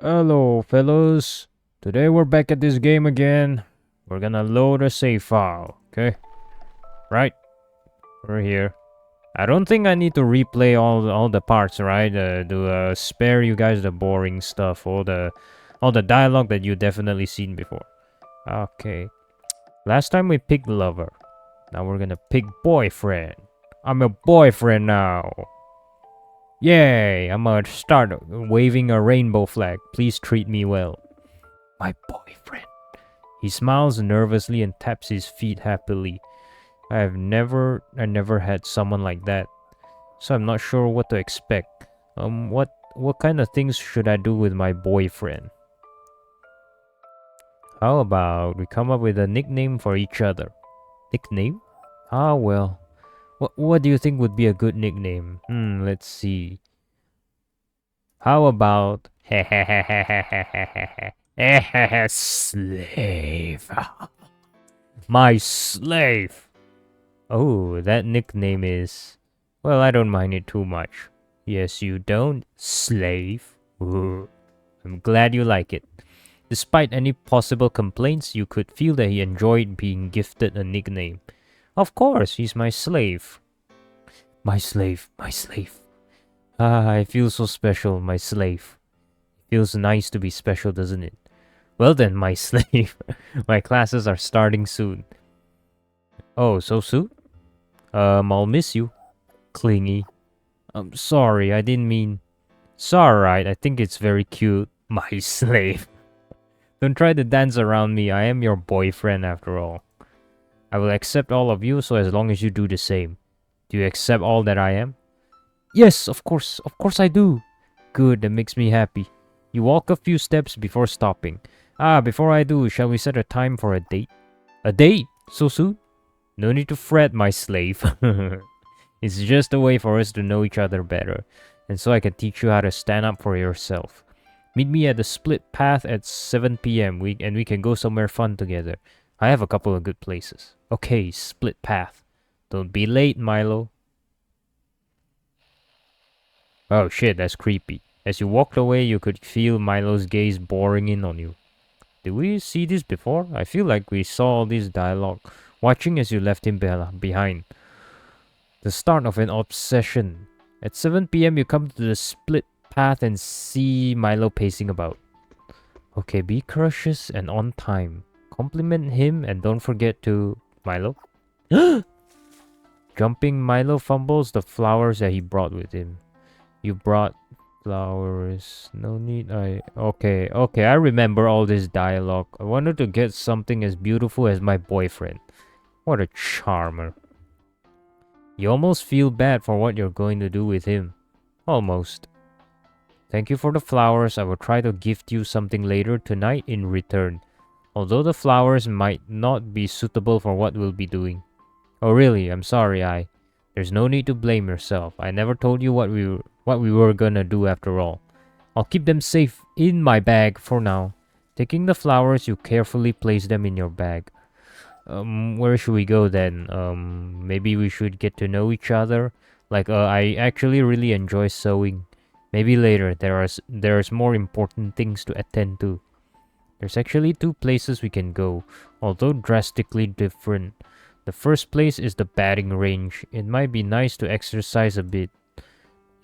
Hello, fellows. Today we're back at this game again. We're gonna load a save file, okay? Right, we're here. I don't think I need to replay all the parts, right? To spare you guys the boring stuff, all the dialogue that you definitely seen before. Okay. Last time we picked lover. Now we're gonna pick boyfriend. I'm a boyfriend now. Yay! I'm gonna start waving a rainbow flag. Please treat me well. My boyfriend. He smiles nervously and taps his feet happily. I never had someone like that. So I'm not sure what to expect. What kind of things should I do with my boyfriend? How about we come up with a nickname for each other? Nickname? Ah, well. What do you think would be a good nickname? Let's see. How about slave? My slave. Oh, that nickname is... Well, I don't mind it too much. Yes, you don't, slave. Ooh, I'm glad you like it. Despite any possible complaints, you could feel that he enjoyed being gifted a nickname. Of course, he's my slave. My slave, my slave. Ah, I feel so special, my slave. Feels nice to be special, doesn't it? Well then, my slave. My classes are starting soon. Oh, so soon? I'll miss you. Clingy. I'm sorry, I didn't mean... It's alright, I think it's very cute. My slave. Don't try to dance around me, I am your boyfriend after all. I will accept all of you, so as long as you do the same. Do you accept all that I am? Yes, of course I do. Good, that makes me happy. You walk a few steps before stopping. Before I do, shall we set a time for a date? A date? So soon? No need to fret, my slave. It's just a way for us to know each other better, and so I can teach you how to stand up for yourself. Meet me at the split path at 7 p.m. and we can go somewhere fun together. I have a couple of good places. Okay, split path. Don't be late, Milo. Oh shit, that's creepy. As you walked away, you could feel Milo's gaze boring in on you. Did we see this before? I feel like we saw all this dialogue, watching as you left him behind. The start of an obsession. At 7 p.m. you come to the split path and see Milo pacing about. Okay, be cautious and on time. Compliment him and don't forget to... Milo? Jumping, Milo fumbles the flowers that he brought with him. You brought flowers. No need. Okay, I remember all this dialogue. I wanted to get something as beautiful as my boyfriend. What a charmer. You almost feel bad for what you're going to do with him. Almost. Thank you for the flowers. I will try to gift you something later tonight in return. Although the flowers might not be suitable for what we'll be doing. Oh really? I'm sorry, There's no need to blame yourself. I never told you what we were gonna do after all. I'll keep them safe in my bag for now. Taking the flowers, you carefully place them in your bag. Where should we go then? Maybe we should get to know each other. I actually really enjoy sewing. Maybe later, there's more important things to attend to. There's actually 2 places we can go, although drastically different. The first place is the batting range. It might be nice to exercise a bit.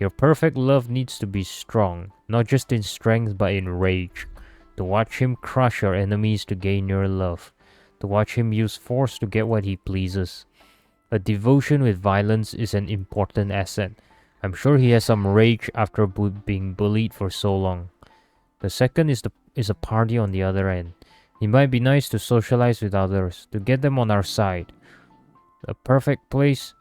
Your perfect love needs to be strong, not just in strength but in rage. To watch him crush your enemies to gain your love. To watch him use force to get what he pleases. A devotion with violence is an important asset. I'm sure he has some rage after being bullied for so long. The second is a party on the other end. It might be nice to socialize with others, to get them on our side. A perfect place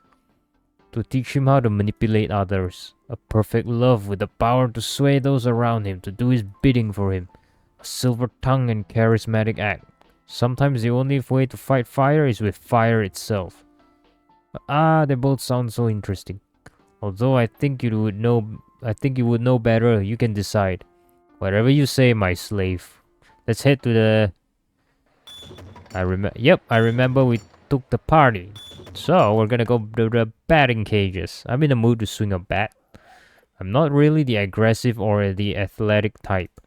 to teach him how to manipulate others. A perfect love with the power to sway those around him, to do his bidding for him. A silver-tongued and charismatic act. Sometimes the only way to fight fire is with fire itself. They both sound so interesting. Although I think you would know better. You can decide. Whatever you say, my slave. Let's head to the... I remember we took the party. So, we're gonna go to the batting cages. I'm in the mood to swing a bat. I'm not really the aggressive or the athletic type.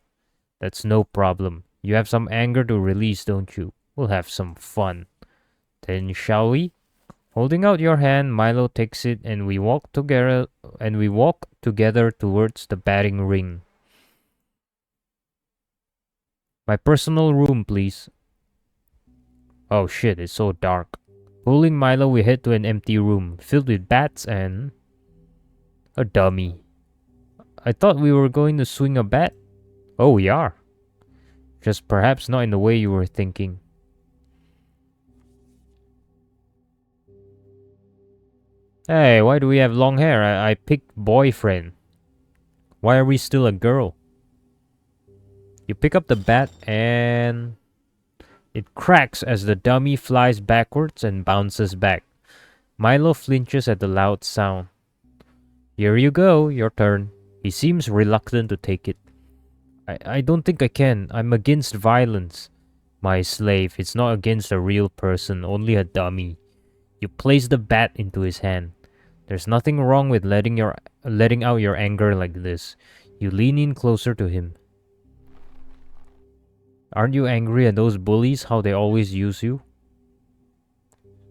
That's no problem. You have some anger to release, don't you? We'll have some fun. Then shall we? Holding out your hand, Milo takes it and we walk together towards the batting ring. My personal room, please. Oh shit, it's so dark. Pulling Milo, we head to an empty room filled with bats and a dummy. I thought we were going to swing a bat. Oh, we are. Just perhaps not in the way you were thinking. Hey, why do we have long hair? I picked boyfriend. Why are we still a girl? You pick up the bat and it cracks as the dummy flies backwards and bounces back. Milo flinches at the loud sound. Here you go, your turn. He seems reluctant to take it. I don't think I can. I'm against violence. My slave, it's not against a real person, only a dummy. You place the bat into his hand. There's nothing wrong with letting out your anger like this. You lean in closer to him. Aren't you angry at those bullies, how they always use you?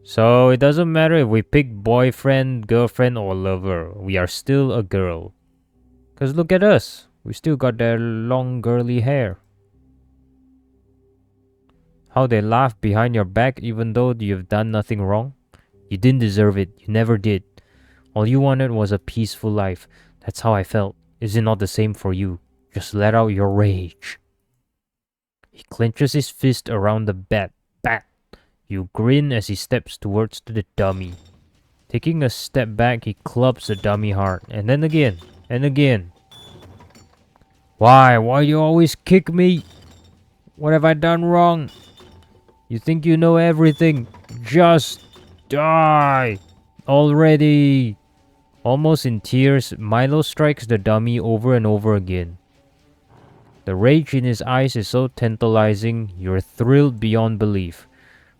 So it doesn't matter if we pick boyfriend, girlfriend, or lover. We are still a girl. 'Cause look at us. We still got that long girly hair. How they laugh behind your back even though you've done nothing wrong. You didn't deserve it. You never did. All you wanted was a peaceful life. That's how I felt. Is it not the same for you? Just let out your rage. He clenches his fist around the bat. Bat! You grin as he steps towards the dummy. Taking a step back, he clubs the dummy hard. And then again. And again. Why? Why you always kick me? What have I done wrong? You think you know everything. Just die already. Almost in tears, Milo strikes the dummy over and over again. The rage in his eyes is so tantalizing, you're thrilled beyond belief.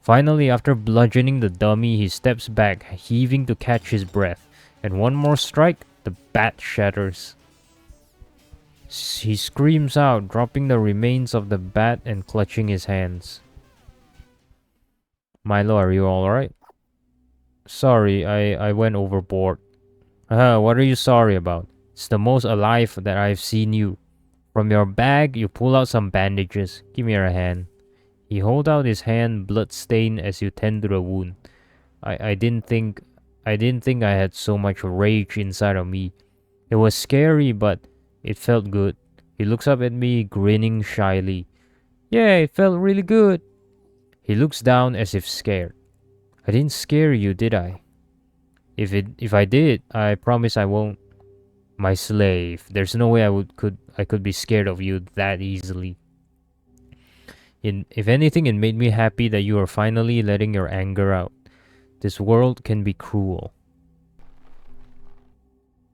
Finally, after bludgeoning the dummy, he steps back, heaving to catch his breath. And one more strike, the bat shatters. He screams out, dropping the remains of the bat and clutching his hands. Milo, are you alright? Sorry, I went overboard. What are you sorry about? It's the most alive that I've seen you. From your bag, you pull out some bandages. Give me your hand. He holds out his hand, blood-stained, as you tend to the wound. I didn't think I had so much rage inside of me. It was scary, but it felt good. He looks up at me, grinning shyly. Yeah, it felt really good. He looks down as if scared. I didn't scare you, did I? If I did, I promise I won't. My slave, there's no way I could be scared of you that easily. If anything, it made me happy that you are finally letting your anger out. This world can be cruel.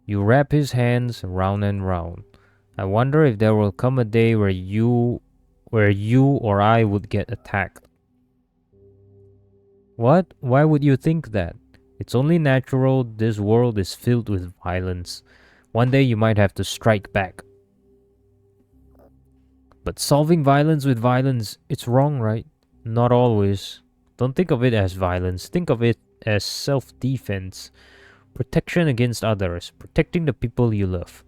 You wrap his hands round and round. I wonder if there will come a day where you or I would get attacked. What? Why would you think that? It's only natural. This world is filled with violence. One day you might have to strike back. But solving violence with violence, it's wrong, right? Not always. Don't think of it as violence. Think of it as self-defense. Protection against others. Protecting the people you love.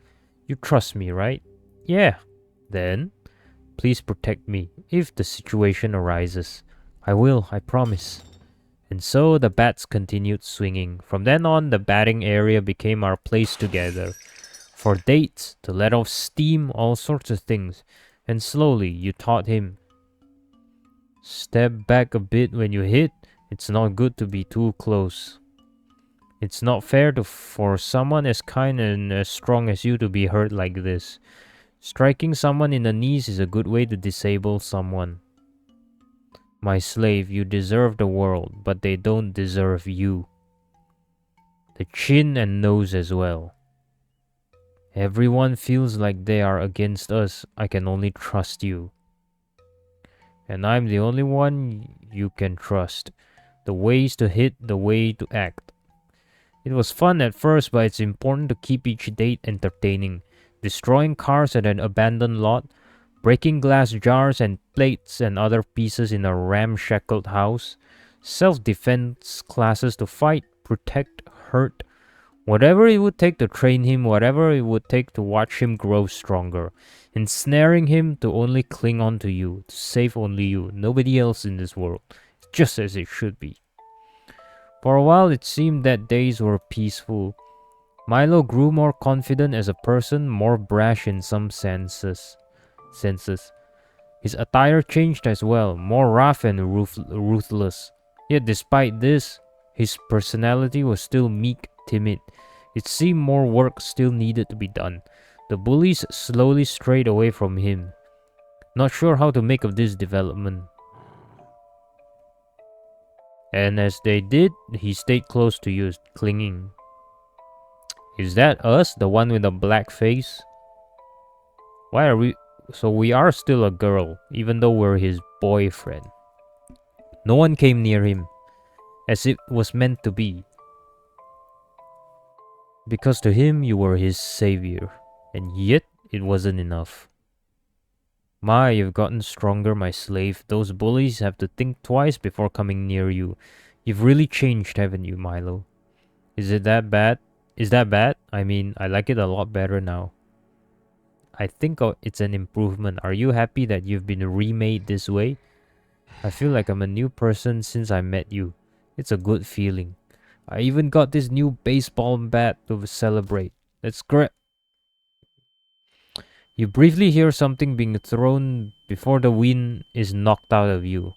You trust me, right? Yeah. Then, please protect me if the situation arises. I will, I promise. And so the bats continued swinging. From then on, the batting area became our place together. For dates, to let off steam, all sorts of things. And slowly, you taught him. Step back a bit when you hit. It's not good to be too close. It's not fair for someone as kind and as strong as you to be hurt like this. Striking someone in the knees is a good way to disable someone. My slave, you deserve the world, but they don't deserve you. The chin and nose as well. Everyone feels like they are against us. I can only trust you. And I'm the only one you can trust. The ways to hit, the way to act. It was fun at first, but it's important to keep each date entertaining. Destroying cars at an abandoned lot, breaking glass jars and plates and other pieces in a ramshackled house, self-defense classes to fight, protect, hurt, whatever it would take to train him, whatever it would take to watch him grow stronger, ensnaring him to only cling on to you, to save only you, nobody else in this world, just as it should be. For a while it seemed that days were peaceful. Milo grew more confident as a person, more brash in some senses. His attire changed as well, more rough and ruthless. Yet despite this, his personality was still meek, timid. It seemed more work still needed to be done. The bullies slowly strayed away from him. Not sure how to make of this development. And as they did, he stayed close to you, clinging. Is that us, the one with the black face? Why are we... So we are still a girl, even though we're his boyfriend. No one came near him, as it was meant to be. Because to him, you were his savior, and yet it wasn't enough. My, you've gotten stronger, my slave. Those bullies have to think twice before coming near you. You've really changed, haven't you, Milo? Is it that bad? Is that bad? I mean, I like it a lot better now. I think it's an improvement. Are you happy that you've been remade this way? I feel like I'm a new person since I met you. It's a good feeling. I even got this new baseball bat to celebrate. That's great. You briefly hear something being thrown before the wind is knocked out of you.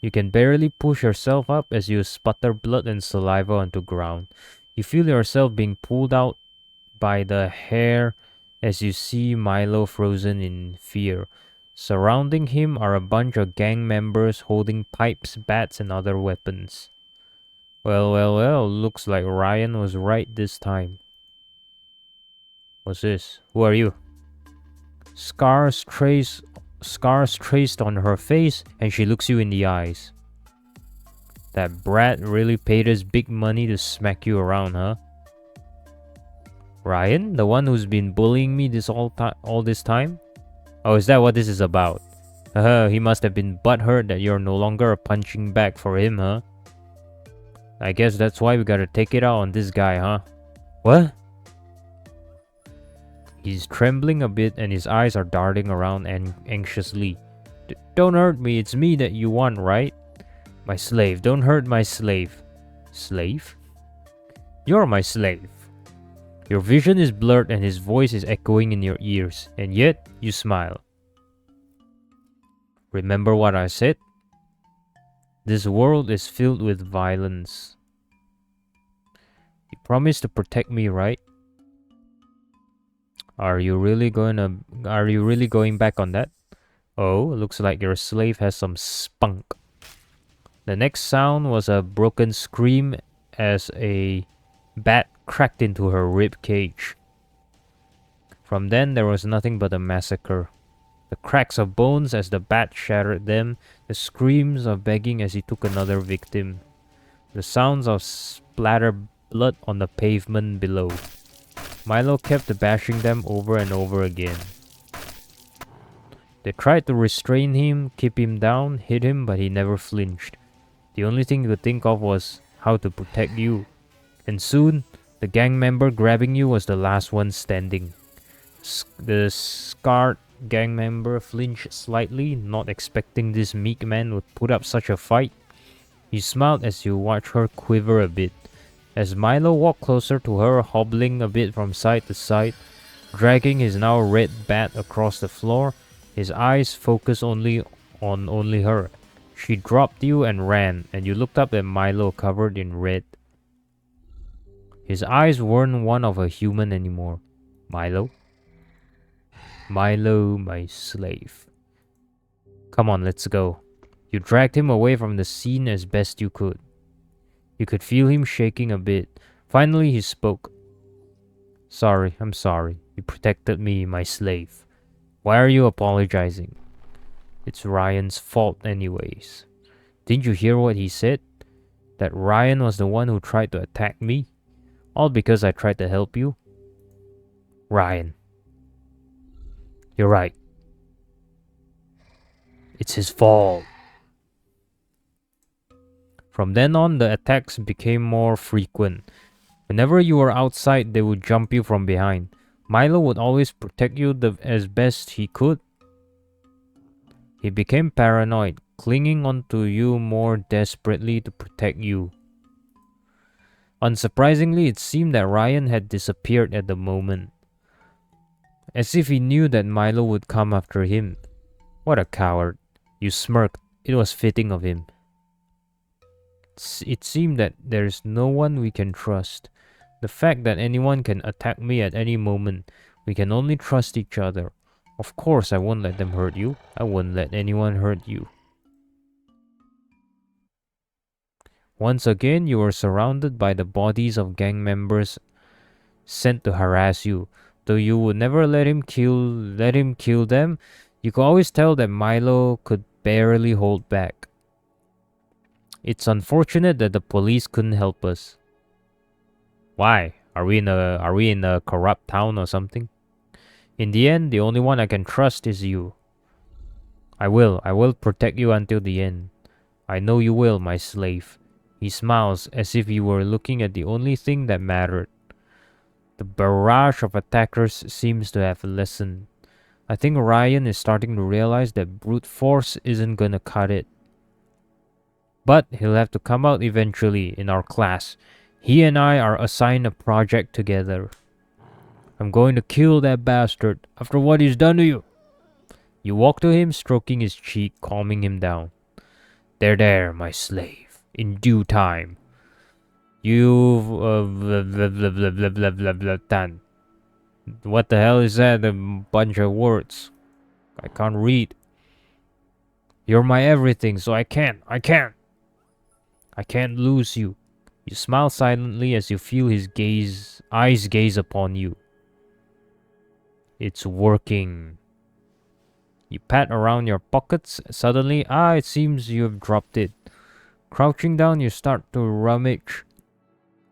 You can barely push yourself up as you sputter blood and saliva onto ground. You feel yourself being pulled out by the hair as you see Milo frozen in fear. Surrounding him are a bunch of gang members holding pipes, bats, and other weapons. Well, looks like Ryan was right this time. What's this? Who are you? Scars traced on her face, and she looks you in the eyes. That brat really paid us big money to smack you around, huh? Ryan, the one who's been bullying me all this time? Oh, is that what this is about? He must have been butthurt that you're no longer a punching bag for him, huh? I guess that's why we gotta take it out on this guy, huh? What? He's trembling a bit and his eyes are darting around anxiously. Don't hurt me, it's me that you want, right? My slave, don't hurt my slave. Slave? You're my slave. Your vision is blurred and his voice is echoing in your ears, and yet you smile. Remember what I said? This world is filled with violence. You promised to protect me, right? Are you really going back on that? Oh, looks like your slave has some spunk. The next sound was a broken scream as a bat cracked into her rib cage. From then there was nothing but a massacre. The cracks of bones as the bat shattered them, the screams of begging as he took another victim, the sounds of splattered blood on the pavement below. Milo kept bashing them over and over again. They tried to restrain him, keep him down, hit him, but he never flinched. The only thing he could think of was how to protect you. And soon, the gang member grabbing you was the last one standing. The scarred gang member flinched slightly, not expecting this meek man would put up such a fight. He smiled as you watched her quiver a bit. As Milo walked closer to her, hobbling a bit from side to side, dragging his now red bat across the floor, his eyes focused only on her. She dropped you and ran, and you looked up at Milo covered in red. His eyes weren't one of a human anymore. Milo? Milo, my slave. Come on, let's go. You dragged him away from the scene as best you could. You could feel him shaking a bit. Finally, he spoke. Sorry, I'm sorry. You protected me, my slave. Why are you apologizing? It's Ryan's fault anyways. Didn't you hear what he said? That Ryan was the one who tried to attack me? All because I tried to help you? Ryan. You're right. It's his fault. From then on, the attacks became more frequent. Whenever you were outside, they would jump you from behind. Milo would always protect you as best he could. He became paranoid, clinging onto you more desperately to protect you. Unsurprisingly, it seemed that Ryan had disappeared at the moment, as if he knew that Milo would come after him. What a coward. You smirked. It was fitting of him. It seemed that there's no one we can trust. The fact that anyone can attack me at any moment, we can only trust each other. Of course, I won't let them hurt you. I won't let anyone hurt you. Once again, you were surrounded by the bodies of gang members sent to harass you. Though you would never let him kill them, you could always tell that Milo could barely hold back. It's unfortunate that the police couldn't help us. Why? Are we in a corrupt town or something? In the end, the only one I can trust is you. I will protect you until the end. I know you will, my slave. He smiles as if he were looking at the only thing that mattered. The barrage of attackers seems to have lessened. I think Ryan is starting to realize that brute force isn't gonna cut it. But he'll have to come out eventually in our class. He and I are assigned a project together. I'm going to kill that bastard after what he's done to you. You walk to him, stroking his cheek, calming him down. There, my slave. In due time. You've done. What the hell is that? A bunch of words. I can't read. You're my everything, so I can't lose you. You smile silently as you feel his eyes gaze upon you. It's working. You pat around your pockets. Suddenly, it seems you have dropped it. Crouching down, you start to rummage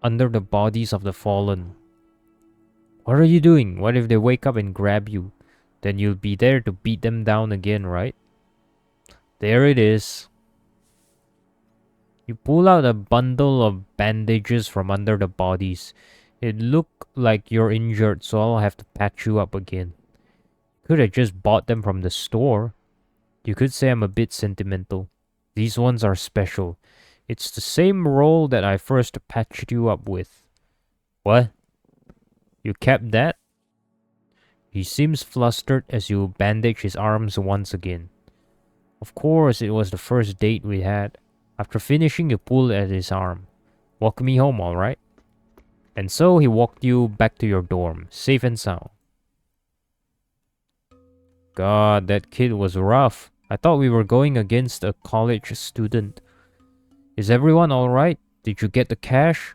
under the bodies of the fallen. What are you doing? What if they wake up and grab you? Then you'll be there to beat them down again, right? There it is. You pull out a bundle of bandages from under the bodies. It looked like you're injured, so I'll have to patch you up again. Could have just bought them from the store. You could say I'm a bit sentimental. These ones are special. It's the same roll that I first patched you up with. What? You kept that? He seems flustered as you bandage his arms once again. Of course, it was the first date we had. After finishing, you pulled at his arm. Walk me home, alright? And so he walked you back to your dorm, safe and sound. God, that kid was rough. I thought we were going against a college student. Is everyone alright? Did you get the cash?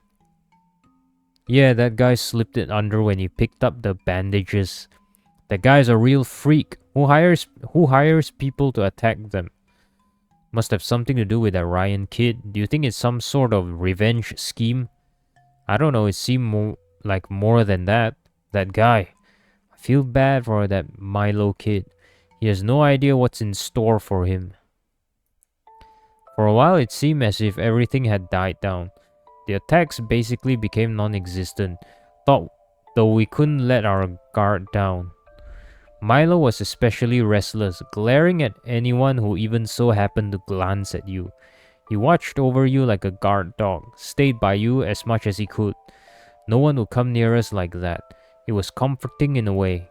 Yeah, that guy slipped it under when he picked up the bandages. That guy's a real freak. Who hires people to attack them? Must have something to do with that Ryan kid. Do you think it's some sort of revenge scheme? I don't know, it seemed more than that. That guy. I feel bad for that Milo kid. He has no idea what's in store for him. For a while, it seemed as if everything had died down. The attacks basically became non-existent, though we couldn't let our guard down. Milo was especially restless, glaring at anyone who even so happened to glance at you. He watched over you like a guard dog, stayed by you as much as he could. No one would come near us like that. It was comforting in a way.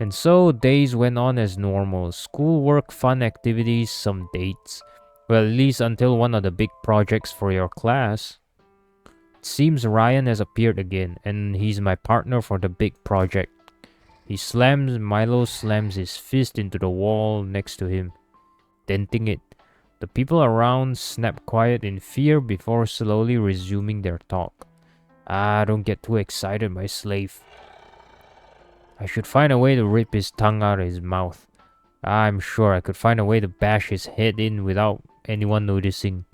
And so days went on as normal. Schoolwork, fun activities, some dates. Well, at least until one of the big projects for your class. It seems Ryan has appeared again, and he's my partner for the big project. Milo slams his fist into the wall next to him, denting it. The people around snap quiet in fear before slowly resuming their talk. Don't get too excited, my slave. I should find a way to rip his tongue out of his mouth. I'm sure I could find a way to bash his head in without anyone noticing.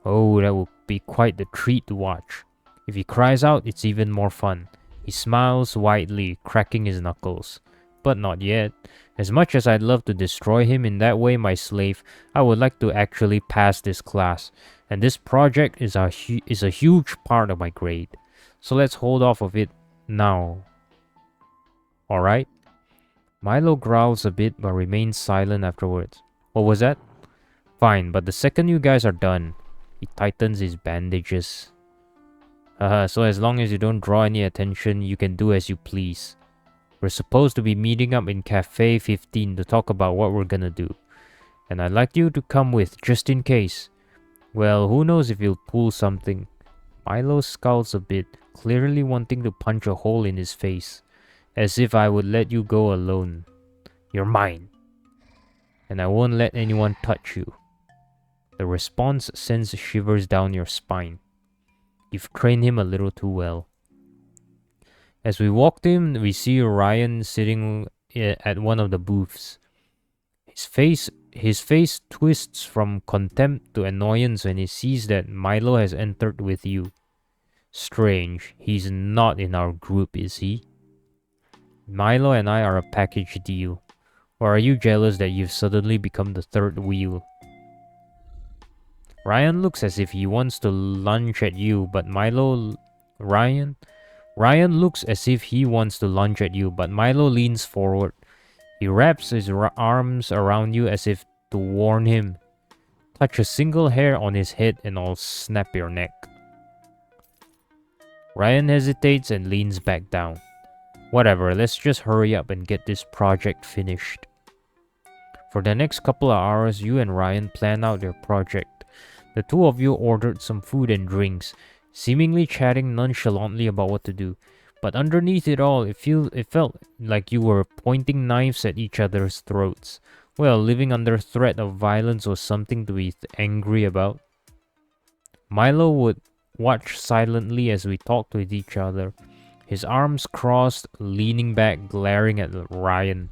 Oh, that would be quite the treat to watch. If he cries out, it's even more fun. He smiles widely, cracking his knuckles. But not yet. As much as I'd love to destroy him in that way, my slave, I would like to actually pass this class. And this project is a huge part of my grade. So let's hold off of it now. Alright? Milo growls a bit but remains silent afterwards. What was that? Fine, but the second you guys are done, he tightens his bandages. So as long as you don't draw any attention, you can do as you please. We're supposed to be meeting up in Cafe 15 to talk about what we're gonna do. And I'd like you to come with, just in case. Well, who knows if you'll pull something. Milo scowls a bit, clearly wanting to punch a hole in his face. As if I would let you go alone. You're mine. And I won't let anyone touch you. The response sends shivers down your spine. You've trained him a little too well. As we walked in, we see Ryan sitting at one of the booths. His face twists from contempt to annoyance when he sees that Milo has entered with you. Strange, he's not in our group, is he? Milo and I are a package deal. Or are you jealous that you've suddenly become the third wheel? Ryan looks as if he wants to lunge at you, but Ryan looks as if he wants to lunge at you, but Milo leans forward. He wraps his arms around you as if to warn him. Touch a single hair on his head and I'll snap your neck. Ryan hesitates and leans back down. Whatever, let's just hurry up and get this project finished. For the next couple of hours, you and Ryan plan out your project. The two of you ordered some food and drinks, seemingly chatting nonchalantly about what to do. But underneath it all, it felt like you were pointing knives at each other's throats. Well, living under threat of violence was something to be angry about. Milo would watch silently as we talked with each other, his arms crossed, leaning back, glaring at Ryan,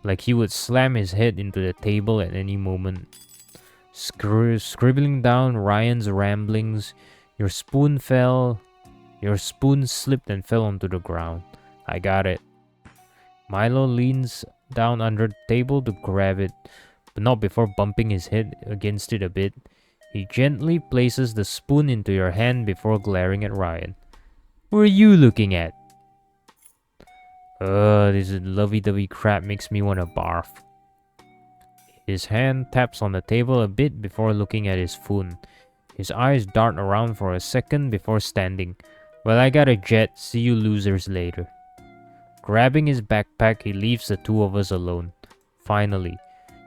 like he would slam his head into the table at any moment. Scribbling down Ryan's ramblings, your spoon slipped and fell onto the ground. I got it. Milo leans down under the table to grab it, but not before bumping his head against it a bit. He gently places the spoon into your hand before glaring at Ryan. What are you looking at? This lovey-dovey crap makes me want to barf. His hand taps on the table a bit before looking at his phone. His eyes dart around for a second before standing. Well, I got a jet. See you losers later. Grabbing his backpack, he leaves the two of us alone. Finally,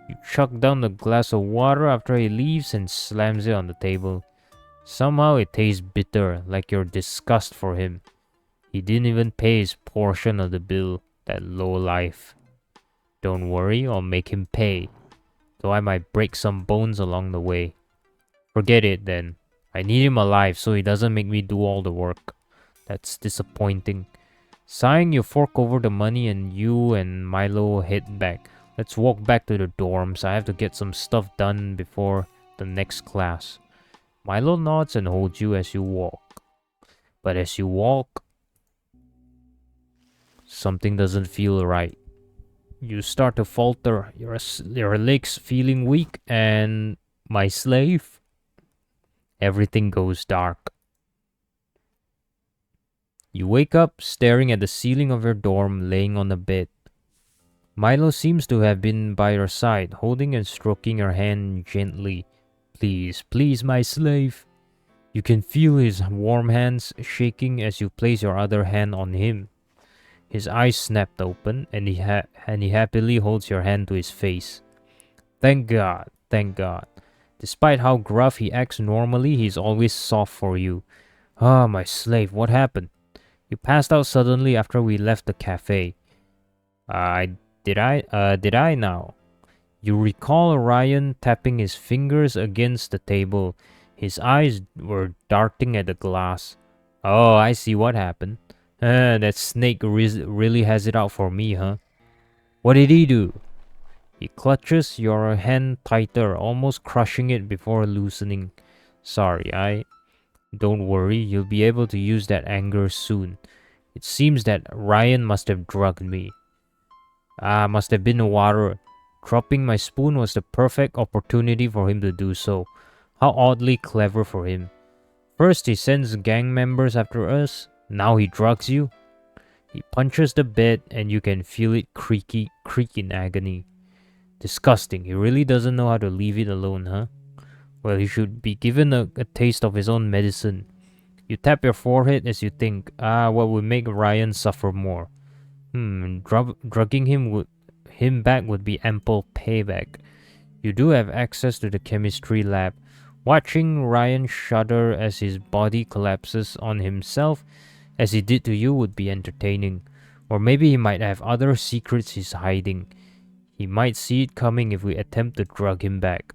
you chuck down the glass of water after he leaves and slams it on the table. Somehow it tastes bitter, like your disgust for him. He didn't even pay his portion of the bill, that lowlife. Don't worry, I'll make him pay. Though I might break some bones along the way. Forget it then. I need him alive so he doesn't make me do all the work. That's disappointing. Sighing, you fork over the money and you and Milo head back. Let's walk back to the dorms. I have to get some stuff done before the next class. Milo nods and holds you as you walk. But as you walk, something doesn't feel right. You start to falter, your legs feeling weak, and my slave, everything goes dark. You wake up staring at the ceiling of your dorm, laying on the bed. Milo seems to have been by your side, holding and stroking your hand gently. Please, please, my slave. You can feel his warm hands shaking as you place your other hand on him. His eyes snapped open, and he happily holds your hand to his face. Thank God, thank God. Despite how gruff he acts normally, he's always soft for you. Ah, my slave, what happened? You passed out suddenly after we left the cafe. Did I now? You recall Ryan tapping his fingers against the table. His eyes were darting at the glass. Oh, I see what happened. That snake really has it out for me, huh? What did he do? He clutches your hand tighter, almost crushing it before loosening. Sorry, Don't worry, you'll be able to use that anger soon. It seems that Ryan must have drugged me. Must have been the water. Dropping my spoon was the perfect opportunity for him to do so. How oddly clever for him. First he sends gang members after us, now he drugs you. He punches the bed and you can feel it creak in agony. Disgusting, he really doesn't know how to leave it alone, huh? Well, he should be given a taste of his own medicine. You tap your forehead as you think, what would make Ryan suffer more? Drugging him back would be ample payback. You do have access to the chemistry lab. Watching Ryan shudder as his body collapses on himself as he did to you would be entertaining. Or maybe he might have other secrets he's hiding. He might see it coming if we attempt to drug him back.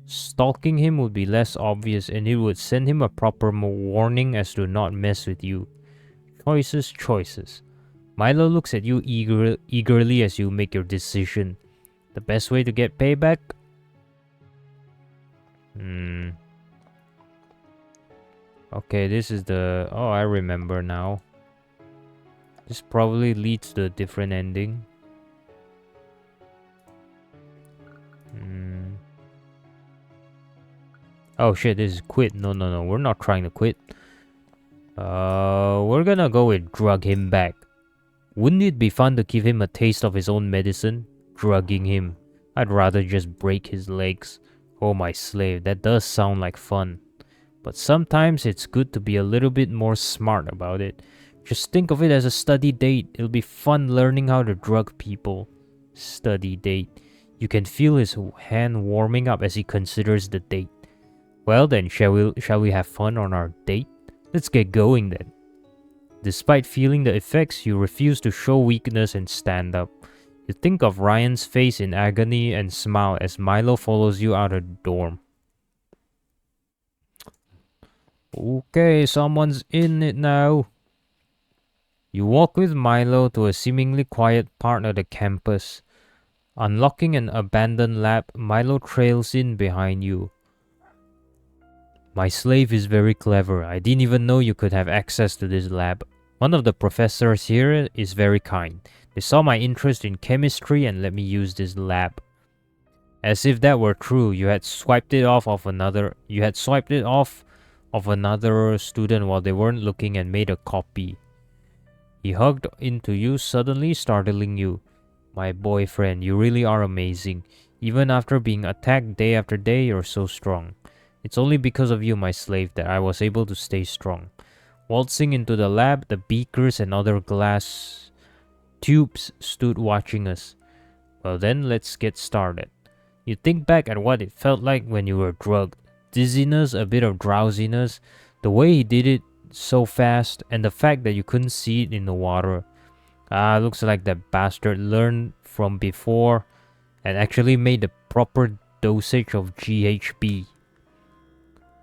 Stalking him would be less obvious and it would send him a proper warning as to not mess with you. Choices. Milo looks at you eagerly as you make your decision. The best way to get payback? Okay, this is the... Oh, I remember now. This probably leads to a different ending. Oh shit, this is quit. No, we're not trying to quit. We're gonna go with drug him back. Wouldn't it be fun to give him a taste of his own medicine? Drugging him. I'd rather just break his legs. Oh my slave, that does sound like fun. But sometimes it's good to be a little bit more smart about it. Just think of it as a study date. It'll be fun learning how to drug people. Study date. You can feel his hand warming up as he considers the date. Well then, shall we have fun on our date? Let's get going then. Despite feeling the effects, you refuse to show weakness and stand up. You think of Ryan's face in agony and smile as Milo follows you out of the dorm. Okay, someone's in it now. You walk with Milo to a seemingly quiet part of the campus. Unlocking an abandoned lab, Milo trails in behind you. My slave is very clever. I didn't even know you could have access to this lab. One of the professors here is very kind. They saw my interest in chemistry and let me use this lab. As if that were true, you had swiped it off of another student while they weren't looking and made a copy. He hugged into you, suddenly startling you. My boyfriend, you really are amazing. Even after being attacked day after day, you're so strong. It's only because of you, my slave, that I was able to stay strong. Waltzing into the lab, the beakers and other glass tubes stood watching us. Well then, let's get started. You think back at what it felt like when you were drugged. Dizziness, a bit of drowsiness, the way he did it so fast, and the fact that you couldn't see it in the water. Looks like that bastard learned from before and actually made the proper dosage of GHB.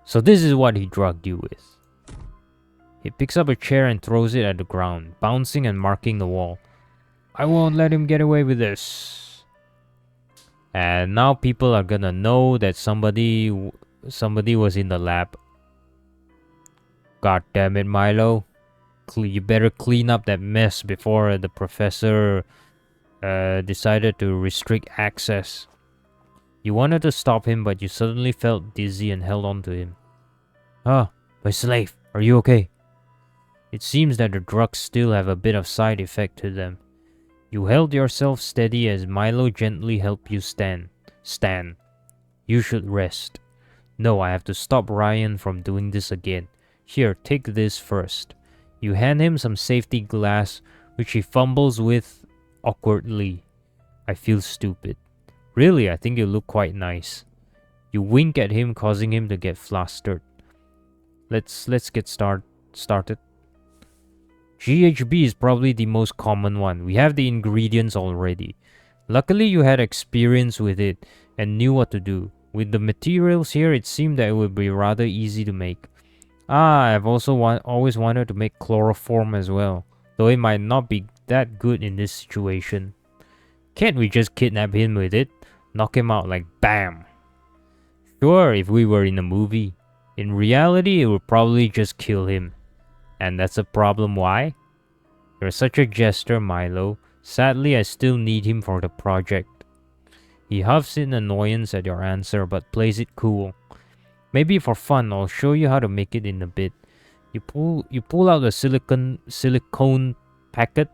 So this is what he drugged you with. He picks up a chair and throws it at the ground, bouncing and marking the wall. I won't let him get away with this. And now people are gonna know that somebody was in the lab. God damn it, Milo. You better clean up that mess before the professor decided to restrict access. You wanted to stop him, but you suddenly felt dizzy and held on to him. My slave, are you okay? It seems that the drugs still have a bit of side effect to them. You held yourself steady as Milo gently helped you stand. Stand. You should rest. No, I have to stop Ryan from doing this again. Here, take this first. You hand him some safety glass, which he fumbles with awkwardly. I feel stupid. Really, I think you look quite nice. You wink at him, causing him to get flustered. Let's get started. GHB is probably the most common one. We have the ingredients already. Luckily, you had experience with it and knew what to do. With the materials here, it seemed that it would be rather easy to make. I've also always wanted to make chloroform as well, though it might not be that good in this situation. Can't we just kidnap him with it? Knock him out like BAM! Sure, if we were in a movie. In reality, it would probably just kill him. And that's a problem. Why? You're such a jester, Milo. Sadly, I still need him for the project. He huffs in annoyance at your answer, but plays it cool. Maybe for fun, I'll show you how to make it in a bit. You pull out a silicone packet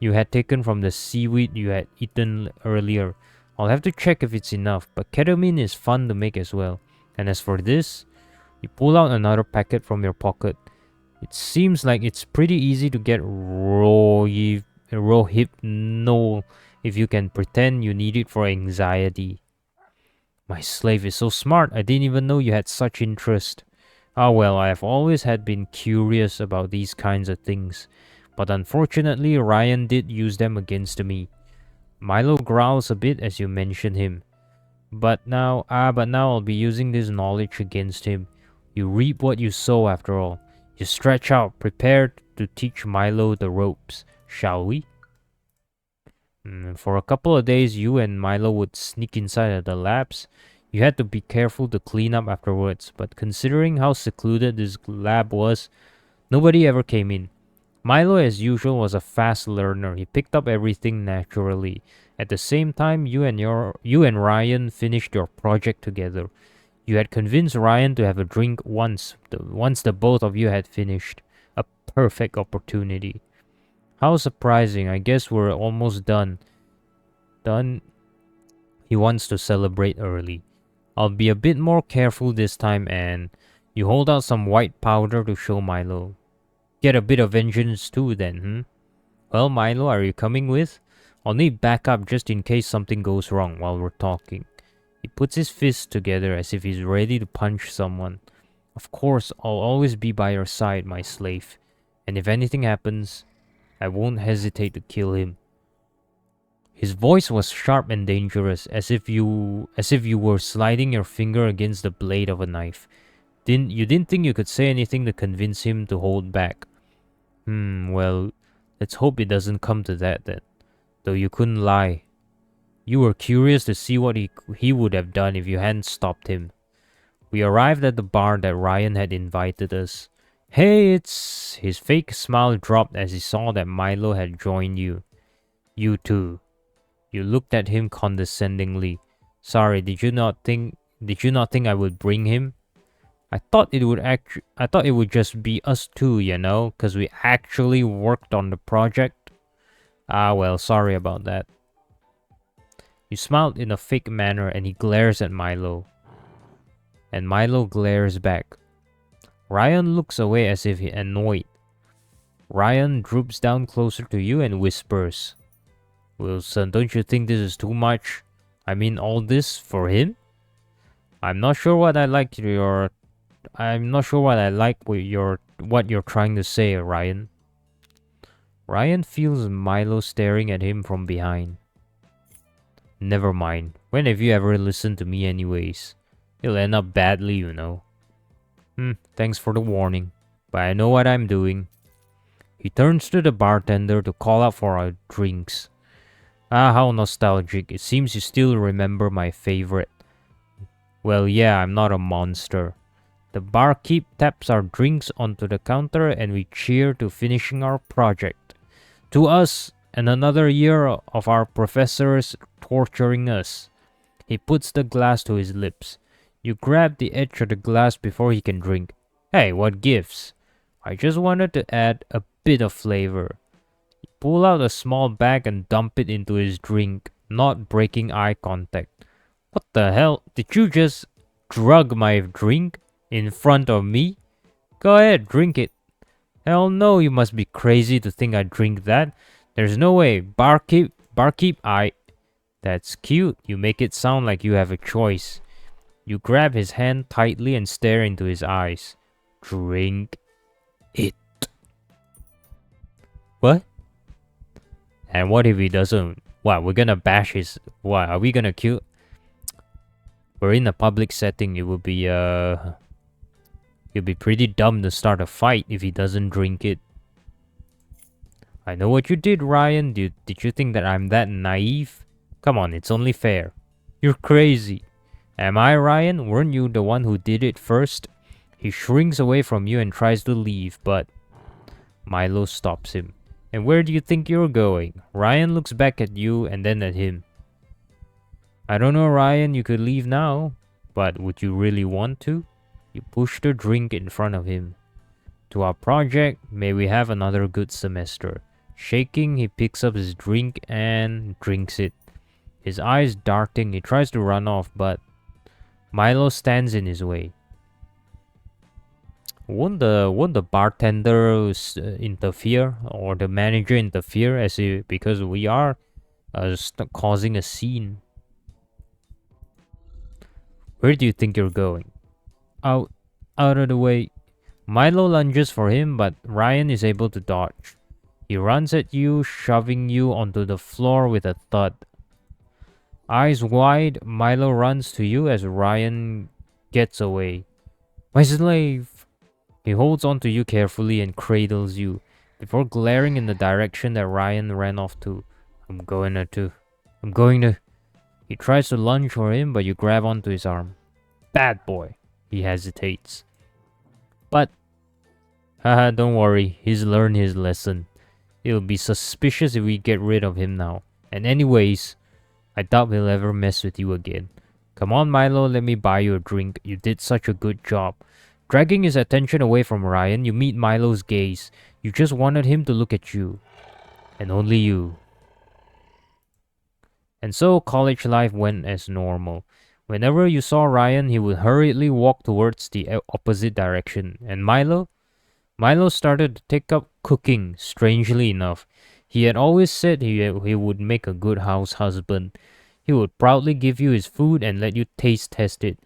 you had taken from the seaweed you had eaten earlier. I'll have to check if it's enough, but ketamine is fun to make as well. And as for this, you pull out another packet from your pocket. It seems like it's pretty easy to get rohypnol if you can pretend you need it for anxiety. My slave is so smart, I didn't even know you had such interest. Ah well, I have always had been curious about these kinds of things, but unfortunately Ryan did use them against me. Milo growls a bit as you mention him. But now I'll be using this knowledge against him. You reap what you sow after all. You stretch out, prepared to teach Milo the ropes, shall we? For a couple of days, you and Milo would sneak inside of the labs. You had to be careful to clean up afterwards, but considering how secluded this lab was, nobody ever came in. Milo, as usual, was a fast learner. He picked up everything naturally. At the same time, you and Ryan finished your project together. You had convinced Ryan to have a drink once the both of you had finished. A perfect opportunity. How surprising. I guess we're almost done. He wants to celebrate early. I'll be a bit more careful this time, and you hold out some white powder to show Milo. Get a bit of vengeance too then, Well, Milo, are you coming with? I'll need backup just in case something goes wrong while we're talking. He puts his fists together as if he's ready to punch someone. Of course, I'll always be by your side, my slave. And if anything happens, I won't hesitate to kill him. His voice was sharp and dangerous, as if you were sliding your finger against the blade of a knife. You didn't think you could say anything to convince him to hold back. Well, let's hope it doesn't come to that then. Though you couldn't lie. You were curious to see what he would have done if you hadn't stopped him. We arrived at the bar that Ryan had invited us. Hey, it's... His fake smile dropped as he saw that Milo had joined you. You too. You looked at him condescendingly. Sorry, did you not think I would bring him? I thought it would just be us two, cause we actually worked on the project. Ah well, sorry about that. You smiled in a fake manner and he glares at Milo. And Milo glares back. Ryan looks away as if he annoyed. Ryan droops down closer to you and whispers, Wilson, don't you think this is too much? I mean, all this for him? I'm not sure what you're trying to say, Ryan. Ryan feels Milo staring at him from behind. Never mind. When have you ever listened to me anyways? You'll end up badly, Thanks for the warning. But I know what I'm doing. He turns to the bartender to call out for our drinks. Ah, how nostalgic. It seems you still remember my favorite. Well, yeah, I'm not a monster. The barkeep taps our drinks onto the counter and we cheer to finishing our project. To us, and another year of our professors torturing us. He puts the glass to his lips. You grab the edge of the glass before he can drink. Hey, what gives? I just wanted to add a bit of flavor. You pull out a small bag and dump it into his drink, not breaking eye contact. What the hell? Did you just drug my drink in front of me? Go ahead, drink it. Hell no, you must be crazy to think I drink that. There's no way. Barkeep, That's cute. You make it sound like you have a choice. You grab his hand tightly and stare into his eyes. Drink it. What? And what if he doesn't? What, we're gonna bash his... What, are we gonna kill... We're in a public setting. It would be, It'd be pretty dumb to start a fight if he doesn't drink it. I know what you did, Ryan. Did you think that I'm that naive? Come on, it's only fair. You're crazy. Am I, Ryan? Weren't you the one who did it first? He shrinks away from you and tries to leave, but... Milo stops him. And where do you think you're going? Ryan looks back at you and then at him. I don't know, Ryan, you could leave now, but would you really want to? You push the drink in front of him. To our project, may we have another good semester. Shaking, he picks up his drink and drinks it. His eyes darting, he tries to run off, but Milo stands in his way. Won't the bartender interfere or the manager interfere because we are causing a scene? Where do you think you're going? Out, out of the way. Milo lunges for him, but Ryan is able to dodge. He runs at you, shoving you onto the floor with a thud. Eyes wide, Milo runs to you as Ryan gets away. My slave! He holds onto you carefully and cradles you, before glaring in the direction that Ryan ran off to. I'm going to. He tries to lunge for him, but you grab onto his arm. Bad boy. He hesitates. But, haha, don't worry, he's learned his lesson. It'll be suspicious if we get rid of him now. And anyways, I doubt he'll ever mess with you again. Come on, Milo, let me buy you a drink. You did such a good job. Dragging his attention away from Ryan, you meet Milo's gaze. You just wanted him to look at you. And only you. And so college life went as normal. Whenever you saw Ryan, he would hurriedly walk towards the opposite direction. And Milo started to take up cooking, strangely enough. He had always said he would make a good house husband. He would proudly give you his food and let you taste test it.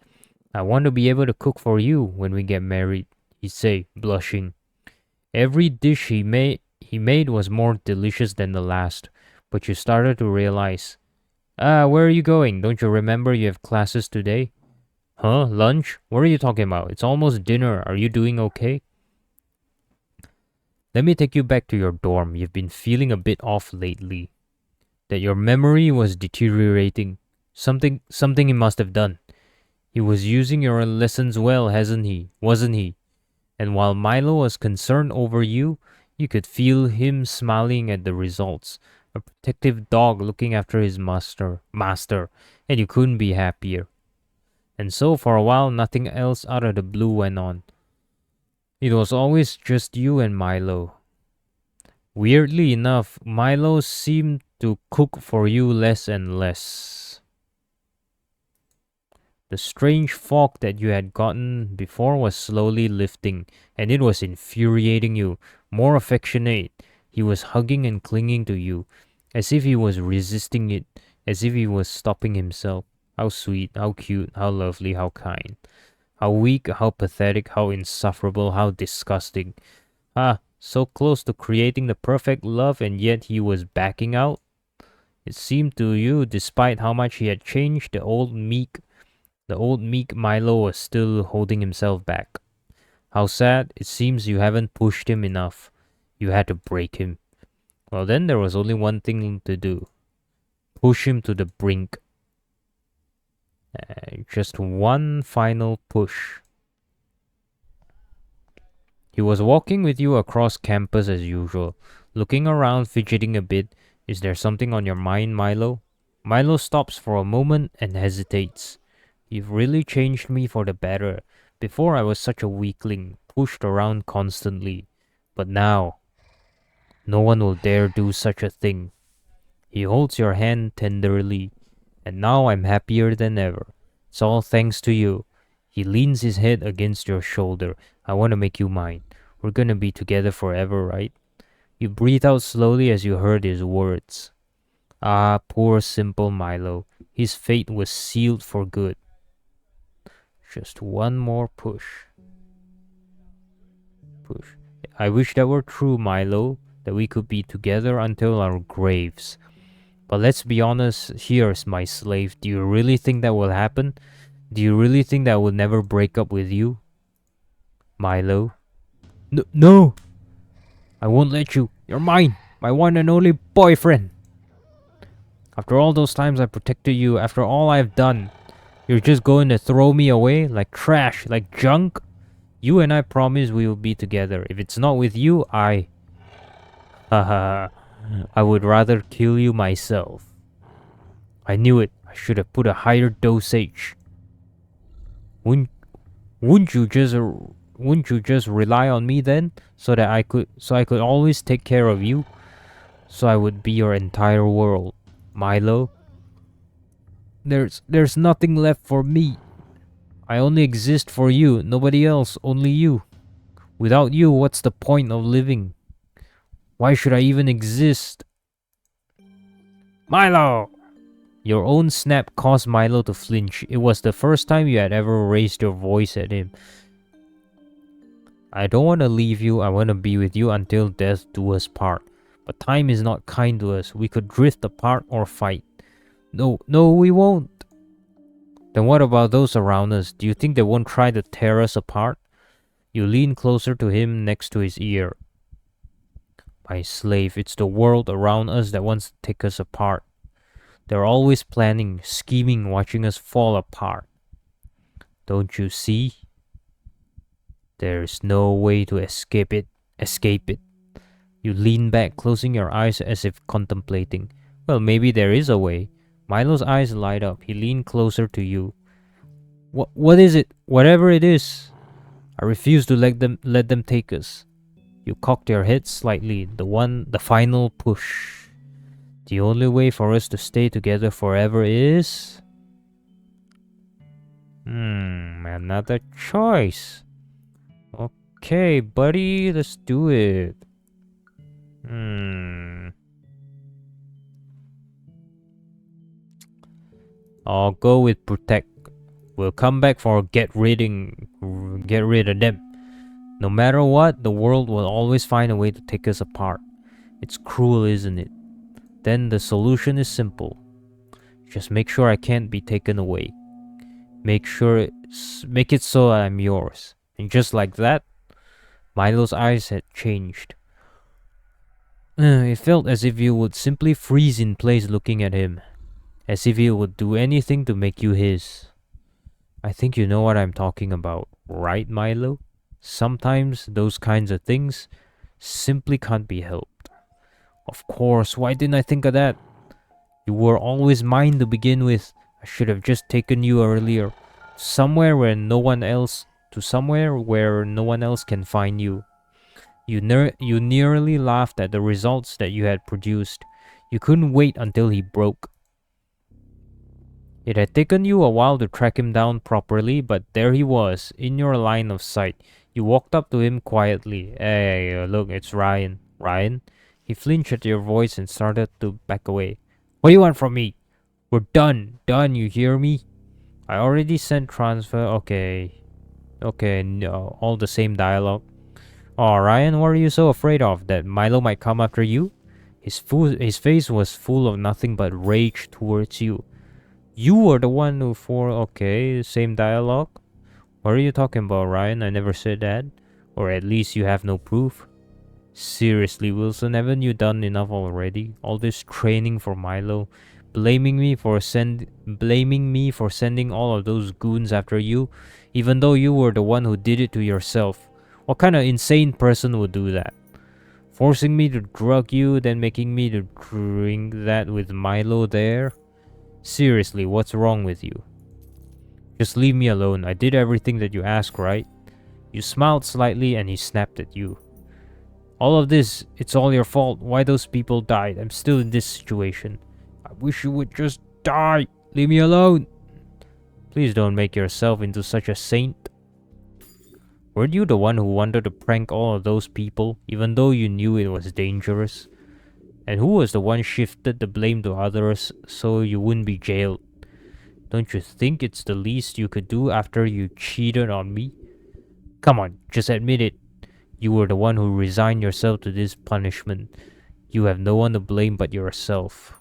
I want to be able to cook for you when we get married, he'd say, blushing. Every dish he made was more delicious than the last, but you started to realize, where are you going? Don't you remember you have classes today? Huh? Lunch? What are you talking about? It's almost dinner. Are you doing okay? Let me take you back to your dorm. You've been feeling a bit off lately. That your memory was deteriorating. Something he must have done. He was using your lessons well, hasn't he? Wasn't he? And while Milo was concerned over you, you could feel him smiling at the results. A protective dog looking after his master, and you couldn't be happier. And so for a while, nothing else out of the blue went on. It was always just you and Milo. Weirdly enough, Milo seemed to cook for you less and less. The strange fog that you had gotten before was slowly lifting, and it was infuriating you, more affectionate. He was hugging and clinging to you, as if he was resisting it, as if he was stopping himself. How sweet, how cute, how lovely, how kind. How weak, how pathetic, how insufferable, how disgusting. So close to creating the perfect love, and yet he was backing out. It seemed to you, despite how much he had changed, the old meek Milo was still holding himself back. How sad, it seems you haven't pushed him enough. You had to break him. Well, then there was only one thing to do. Push him to the brink. Just one final push. He was walking with you across campus as usual, looking around, fidgeting a bit. Is there something on your mind, Milo? Milo stops for a moment and hesitates. You've really changed me for the better. Before I was such a weakling, pushed around constantly. But now, no one will dare do such a thing. He holds your hand tenderly, and now I'm happier than ever. It's all thanks to you. He leans his head against your shoulder. I want to make you mine. We're gonna be together forever, right? You breathe out slowly as you heard his words. Ah, poor simple Milo. His fate was sealed for good. Just one more push. I wish that were true, Milo, that we could be together until our graves. But let's be honest, here's my slave. Do you really think that will happen? Do you really think that I will never break up with you? Milo? No! I won't let you. You're mine. My one and only boyfriend. After all those times I protected you, after all I've done, you're just going to throw me away like trash, like junk? You and I promise we will be together. If it's not with you, Haha, I would rather kill you myself. I knew it. I should have put a higher dosage. Wouldn't wouldn't you just wouldn't you just rely on me then, so I could always take care of you, so I would be your entire world, Milo? There's nothing left for me. I only exist for you, nobody else, only you. Without you, what's the point of living? Why should I even exist? Milo! Your own snap caused Milo to flinch. It was the first time you had ever raised your voice at him. I don't want to leave you. I want to be with you until death do us part. But time is not kind to us. We could drift apart or fight. No, we won't. Then what about those around us? Do you think they won't try to tear us apart? You lean closer to him next to his ear. My slave, it's the world around us that wants to take us apart. They're always planning, scheming, watching us fall apart. Don't you see? There's no way to escape it. Escape it. You lean back, closing your eyes as if contemplating. Well, maybe there is a way. Milo's eyes light up. He leaned closer to you. What is it? Whatever it is. I refuse to let them take us. You cocked your head slightly. The final push. The only way for us to stay together forever is... another choice. Okay, buddy, let's do it. I'll go with protect. We'll come back for get rid of them. No matter what, the world will always find a way to take us apart. It's cruel, isn't it? Then the solution is simple. Just make sure I can't be taken away. Make it so I'm yours. And just like that, Milo's eyes had changed. It felt as if you would simply freeze in place looking at him. As if he would do anything to make you his. I think you know what I'm talking about, right, Milo? Sometimes those kinds of things simply can't be helped. Of course, why didn't I think of that? You were always mine to begin with. I should have just taken you earlier. Somewhere where no one else can find you. You nearly laughed at the results that you had produced. You couldn't wait until he broke. It had taken you a while to track him down properly, but there he was, in your line of sight. You walked up to him quietly. Hey, look, it's Ryan. Ryan? He flinched at your voice and started to back away. What do you want from me? We're done. Done, you hear me? I already sent transfer. Okay, no, all the same dialogue. Oh, Ryan, what are you so afraid of? That Milo might come after you? His face was full of nothing but rage towards you. You were the one who okay, same dialogue. What are you talking about, Ryan? I never said that. Or at least you have no proof. Seriously, Wilson, haven't you done enough already? All this training for Milo, blaming me for sending all of those goons after you, even though you were the one who did it to yourself. What kind of insane person would do that? Forcing me to drug you, then making me to drink that with Milo there? Seriously, what's wrong with you? Just leave me alone. I did everything that you asked, right? You smiled slightly and he snapped at you. All of this, it's all your fault. Why those people died. I'm still in this situation. I wish you would just die. Leave me alone. Please don't make yourself into such a saint. Weren't you the one who wanted to prank all of those people, even though you knew it was dangerous? And who was the one shifted the blame to others so you wouldn't be jailed? Don't you think it's the least you could do after you cheated on me? Come on, just admit it. You were the one who resigned yourself to this punishment. You have no one to blame but yourself.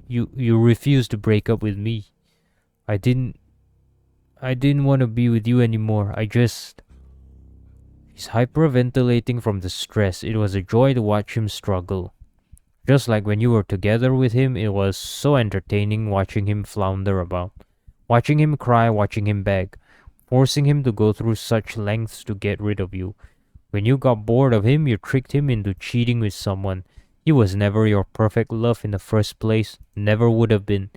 You refused to break up with me. I didn't want to be with you anymore. He's hyperventilating from the stress. It was a joy to watch him struggle. Just like when you were together with him, it was so entertaining watching him flounder about. Watching him cry, watching him beg. Forcing him to go through such lengths to get rid of you. When you got bored of him, you tricked him into cheating with someone. He was never your perfect love in the first place, never would have been.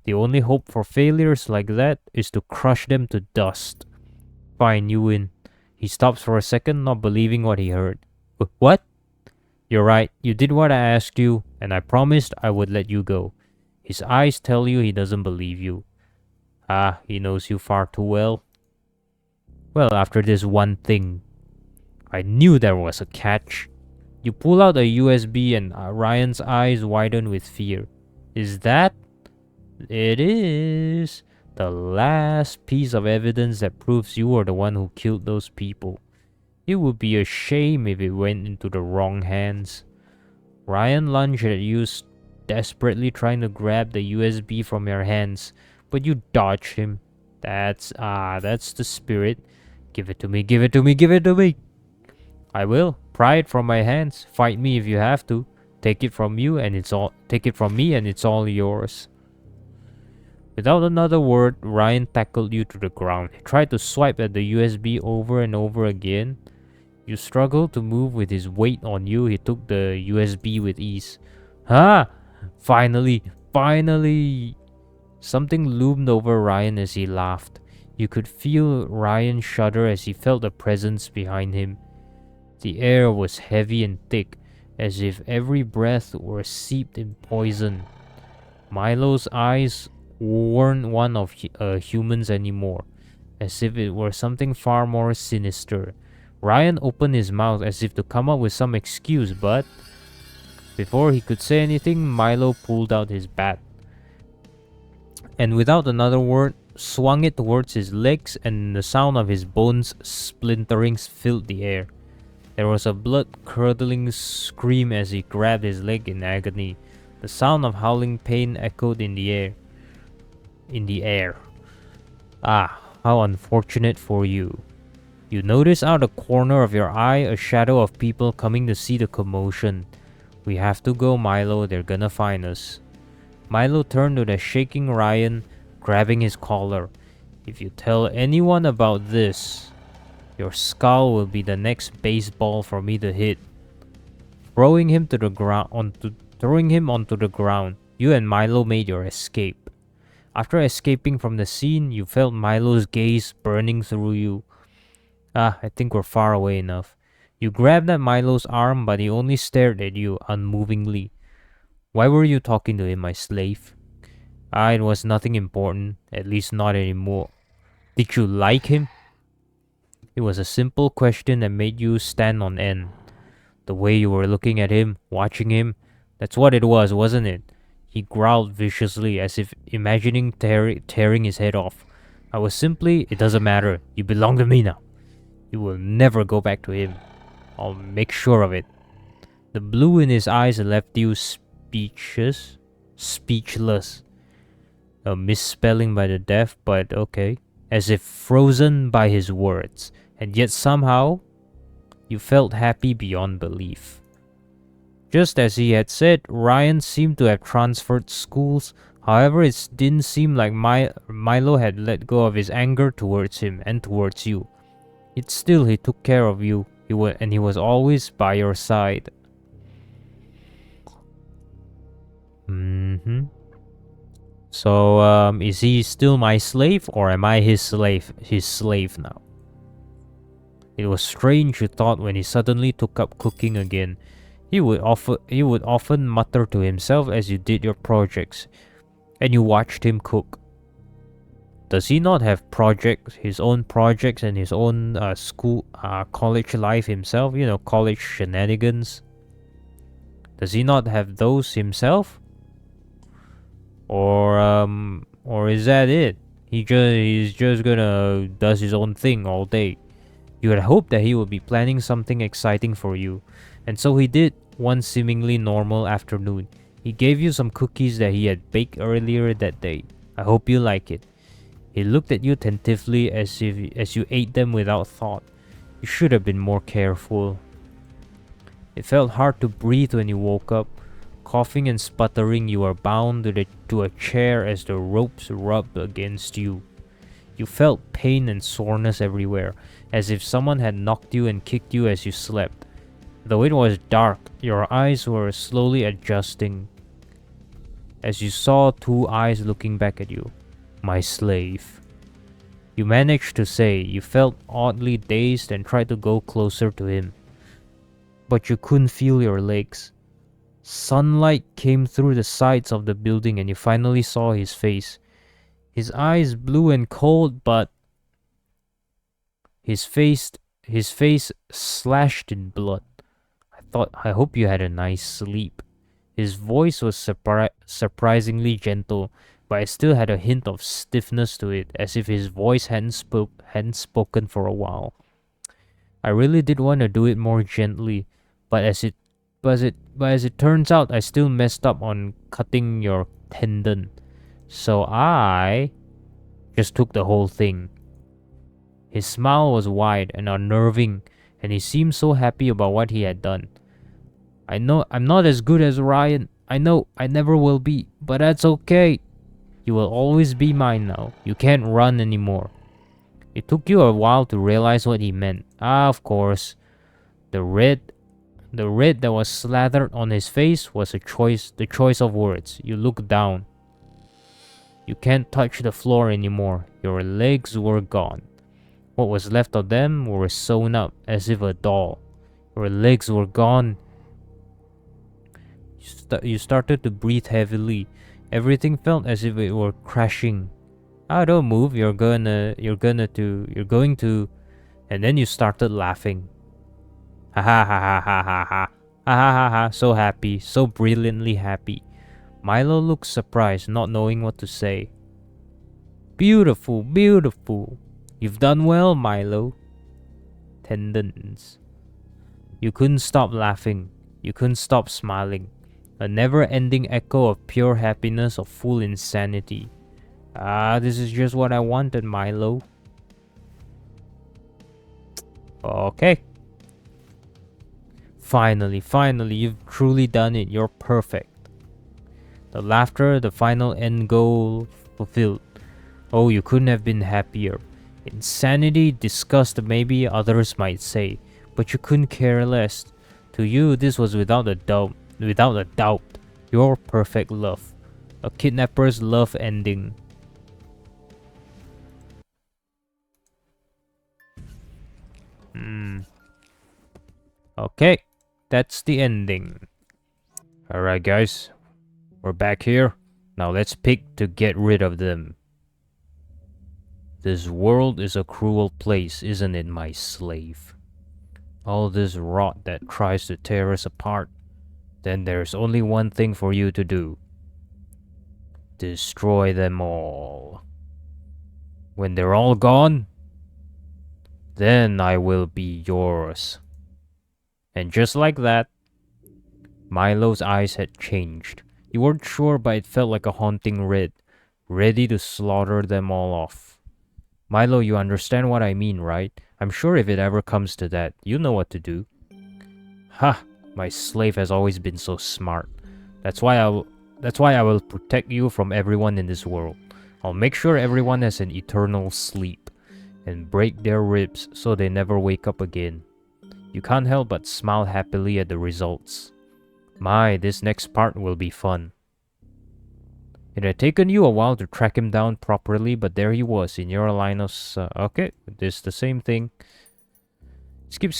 The only hope for failures like that is to crush them to dust. Fine, you win. He stops for a second, not believing what he heard. What? You're right, you did what I asked you, and I promised I would let you go. His eyes tell you he doesn't believe you. Ah, he knows you far too well. Well, after this one thing, I knew there was a catch. You pull out a USB and Ryan's eyes widen with fear. Is that? It is. The last piece of evidence that proves you are the one who killed those people. It would be a shame if it went into the wrong hands. Ryan lunged at you, desperately trying to grab the USB from your hands, but you dodged him. That's the spirit. Give it to me, give it to me, give it to me. I will. Pry it from my hands. Fight me if you have to. Take it from me and it's all yours. Without another word, Ryan tackled you to the ground. He tried to swipe at the USB over and over again. You struggled to move with his weight on you. He took the USB with ease. Ah! Finally! Something loomed over Ryan as he laughed. You could feel Ryan shudder as he felt a presence behind him. The air was heavy and thick, as if every breath were seeped in poison. Milo's eyes weren't one of humans anymore, as if it were something far more sinister. Ryan opened his mouth as if to come up with some excuse, but before he could say anything, Milo pulled out his bat, and without another word, swung it towards his legs, and the sound of his bones splintering filled the air. There was a blood-curdling scream as he grabbed his leg in agony. The sound of howling pain echoed in the air. Ah, how unfortunate for you. You notice out of the corner of your eye a shadow of people coming to see the commotion. We have to go, Milo. They're gonna find us. Milo turned to the shaking Ryan, grabbing his collar. If you tell anyone about this, your skull will be the next baseball for me to hit. Throwing him onto the ground, you and Milo made your escape. After escaping from the scene, you felt Milo's gaze burning through you. Ah, I think we're far away enough. You grabbed at Milo's arm, but he only stared at you unmovingly. Why were you talking to him, my slave? Ah, it was nothing important, at least not anymore. Did you like him? It was a simple question that made you stand on end. The way you were looking at him, watching him, that's what it was, wasn't it? He growled viciously, as if imagining tearing his head off. I was simply, it doesn't matter, you belong to me now. You will never go back to him. I'll make sure of it. The blue in his eyes left you speechless. A misspelling by the deaf, but okay. As if frozen by his words. And yet somehow, you felt happy beyond belief. Just as he had said, Ryan seemed to have transferred schools. However, it didn't seem like Milo had let go of his anger towards him and towards you. Yet still, he took care of you, and he was always by your side. So, is he still my slave, or am I his slave? His slave now. It was strange, you thought, when he suddenly took up cooking again. He would often mutter to himself as you did your projects, and you watched him cook. Does he not have his own projects, and his own college life himself? You know, college shenanigans. Does he not have those himself? Or is that it? He's just gonna does his own thing all day. You had hoped that he would be planning something exciting for you, and so he did one seemingly normal afternoon. He gave you some cookies that he had baked earlier that day. I hope you like it. He looked at you tentatively as you ate them without thought. You should have been more careful. It felt hard to breathe when you woke up. Coughing and sputtering, you were bound to a chair as the ropes rubbed against you. You felt pain and soreness everywhere, as if someone had knocked you and kicked you as you slept. Though it was dark, your eyes were slowly adjusting as you saw two eyes looking back at you. My slave. You managed to say. You felt oddly dazed and tried to go closer to him, but you couldn't feel your legs. Sunlight came through the sides of the building and you finally saw his face. His eyes blue and cold, but his face slashed in blood. I hope you had a nice sleep. His voice was surprisingly gentle, but it still had a hint of stiffness to it, as if his voice hadn't spoken for a while. I really did want to do it more gently, but as it turns out, I still messed up on cutting your tendon. So I just took the whole thing. His smile was wide and unnerving, and he seemed so happy about what he had done. I know I'm not as good as Ryan. I know I never will be, but that's okay. You will always be mine now. You can't run anymore. It took you a while to realize what he meant. Ah, of course. The red that was slathered on his face was the choice of words. You looked down. You can't touch the floor anymore. Your legs were gone. What was left of them were sewn up as if a doll. Your legs were gone. You started to breathe heavily. Everything felt as if it were crashing. Ah, don't move. You're going to. And then you started laughing. Ha ha ha ha ha ha ha. Ha ha ha ha. So happy. So brilliantly happy. Milo looked surprised, not knowing what to say. Beautiful, beautiful. You've done well, Milo. Tendons. You couldn't stop laughing. You couldn't stop smiling. A never-ending echo of pure happiness or full insanity. Ah, this is just what I wanted, Milo. Okay. Finally, you've truly done it. You're perfect. The laughter, the final end goal fulfilled. Oh, you couldn't have been happier. Insanity, disgust, maybe others might say, but you couldn't care less. To you, this was without a doubt, your perfect love. A kidnapper's love ending. Okay, that's the ending. Alright guys, we're back here. Now let's pick to get rid of them. This world is a cruel place, isn't it, my slave? All this rot that tries to tear us apart. Then there's only one thing for you to do. Destroy them all. When they're all gone, then I will be yours. And just like that, Milo's eyes had changed. You weren't sure, but it felt like a haunting red, ready to slaughter them all off. Milo, you understand what I mean, right? I'm sure if it ever comes to that, you know what to do. Ha! My slave has always been so smart. That's why I will protect you from everyone in this world. I'll make sure everyone has an eternal sleep and break their ribs so they never wake up again. You can't help but smile happily at the results. My, this next part will be fun. It had taken you a while to track him down properly, but there he was in your line of okay, this is the same thing. Skip.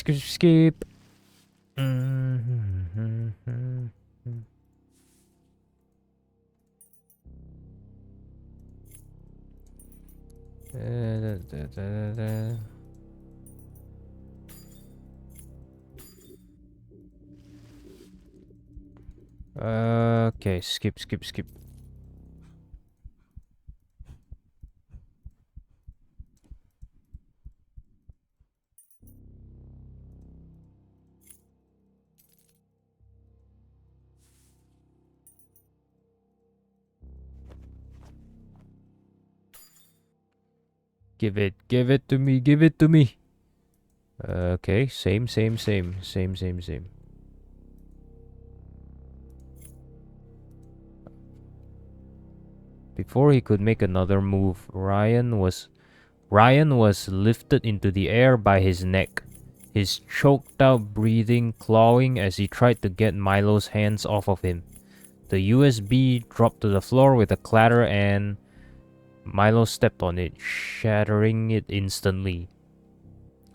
Okay, skip. Give it to me. Okay, same. Before he could make another move, Ryan was Ryan was lifted into the air by his neck, his choked out breathing clawing as he tried to get Milo's hands off of him. The USB dropped to the floor with a clatter and Milo stepped on it, shattering it instantly.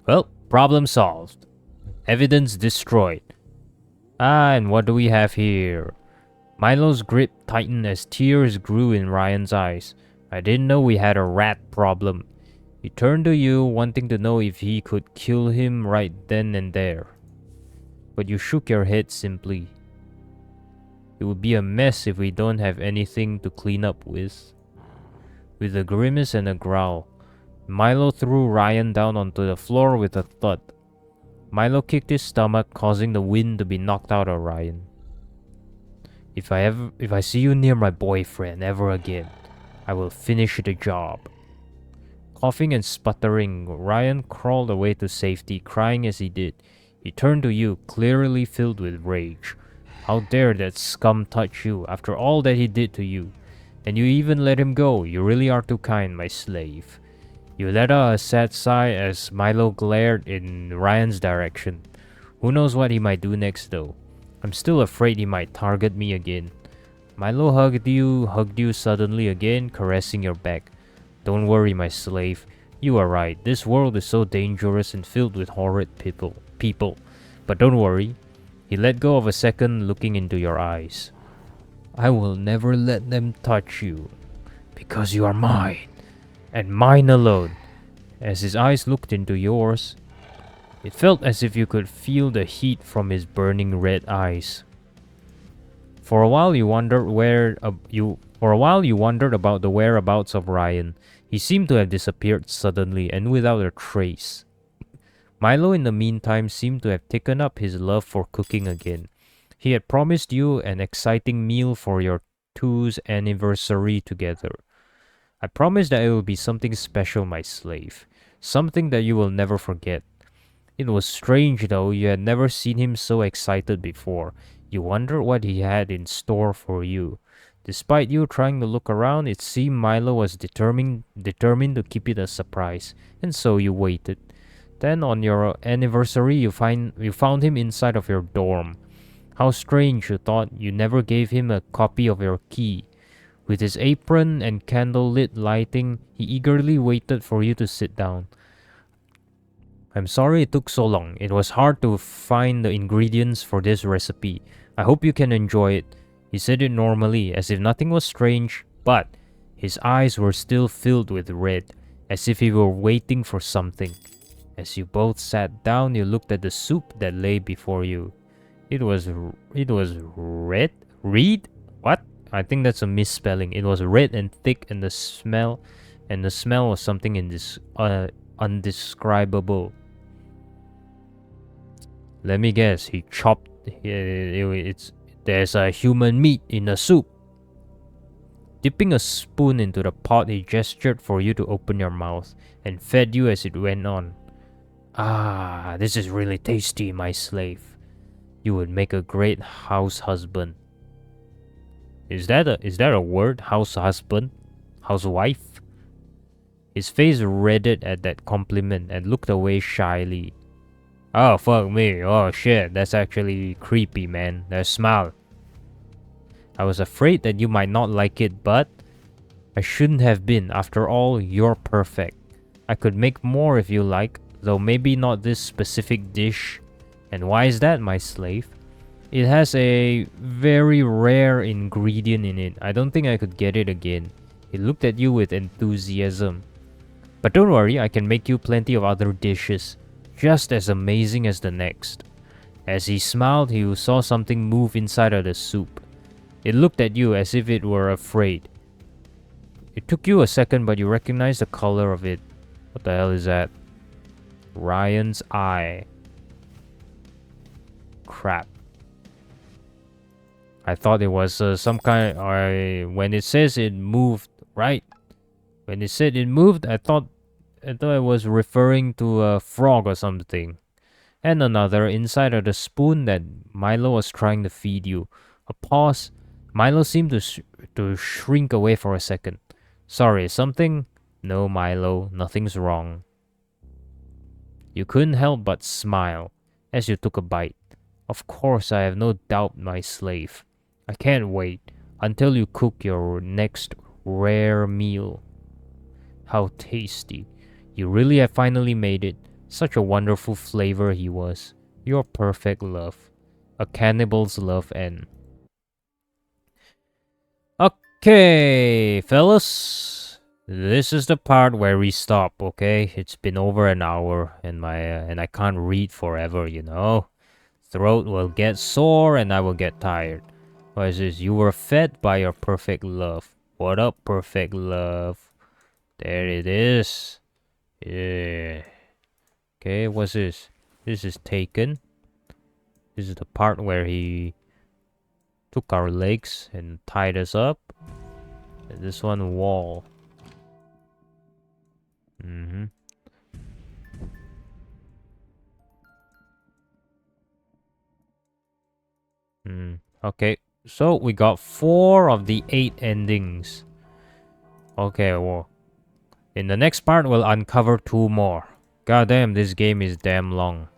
Well, problem solved. Evidence destroyed. And what do we have here? Milo's grip tightened as tears grew in Ryan's eyes. I didn't know we had a rat problem. He turned to you, wanting to know if he could kill him right then and there. But you shook your head simply. It would be a mess if we don't have anything to clean up with. With a grimace and a growl, Milo threw Ryan down onto the floor with a thud. Milo kicked his stomach, causing the wind to be knocked out of Ryan. If I see you near my boyfriend ever again, I will finish the job. Coughing and sputtering, Ryan crawled away to safety, crying as he did. He turned to you, clearly filled with rage. How dare that scum touch you after all that he did to you? And you even let him go. You really are too kind, my slave. You let out a sad sigh as Milo glared in Ryan's direction. Who knows what he might do next though. I'm still afraid he might target me again. Milo hugged you suddenly again, caressing your back. Don't worry, my slave. You are right. This world is so dangerous and filled with horrid people. But don't worry. He let go of a second, looking into your eyes. I will never let them touch you, because you are mine, and mine alone. As his eyes looked into yours, it felt as if you could feel the heat from his burning red eyes. For a while you wondered about the whereabouts of Ryan. He seemed to have disappeared suddenly and without a trace. Milo in the meantime seemed to have taken up his love for cooking again. He had promised you an exciting meal for your two's anniversary together. I promise that it will be something special, my slave. Something that you will never forget. It was strange though, you had never seen him so excited before. You wondered what he had in store for you. Despite you trying to look around, it seemed Milo was determined to keep it a surprise, and so you waited. Then on your anniversary, you found him inside of your dorm. How strange, you thought. You never gave him a copy of your key. With his apron and candlelit lighting, he eagerly waited for you to sit down. I'm sorry it took so long. It was hard to find the ingredients for this recipe. I hope you can enjoy it. He said it normally, as if nothing was strange, but his eyes were still filled with red, as if he were waiting for something. As you both sat down, you looked at the soup that lay before you. It was red? Reed? What? I think that's a misspelling. It was red and thick, and the smell was something undescribable. Let me guess. He chopped. There's a human meat in the soup. Dipping a spoon into the pot, he gestured for you to open your mouth and fed you as it went on. Ah, this is really tasty, my slave. You would make a great house husband. Is that a word? House husband? Housewife? His face reddened at that compliment and looked away shyly. Oh, fuck me. Oh, shit. That's actually creepy, man. That smile. I was afraid that you might not like it, but I shouldn't have been. After all, you're perfect. I could make more if you like, though maybe not this specific dish. And why is that, my slave? It has a very rare ingredient in it. I don't think I could get it again. He looked at you with enthusiasm. But don't worry, I can make you plenty of other dishes, just as amazing as the next. As he smiled, you saw something move inside of the soup. It looked at you as if it were afraid. It took you a second, but you recognized the color of it. What the hell is that? Ryan's eye. Crap. I thought it was some kind. When it says it moved, right? When it said it moved, I thought it was referring to a frog or something. And another inside of the spoon that Milo was trying to feed you. A pause. Milo seemed to shrink away for a second. Sorry, something? No, Milo, nothing's wrong. You couldn't help but smile as you took a bite. Of course, I have no doubt, my slave. I can't wait until you cook your next rare meal. How tasty. You really have finally made it. Such a wonderful flavor he was. Your perfect love. A cannibal's love and... Okay, fellas. This is the part where we stop, okay? It's been over an hour and I can't read forever, you know? Throat will get sore and I will get tired. What is this? You were fed by your perfect love. What up, perfect love? There it is. Yeah. Okay, what's this? This is taken. This is the part where he took our legs and tied us up. And this one, wall. Okay, so we got 4 of the 8 endings. Okay, well, in the next part, we'll uncover 2 more. God damn, this game is damn long.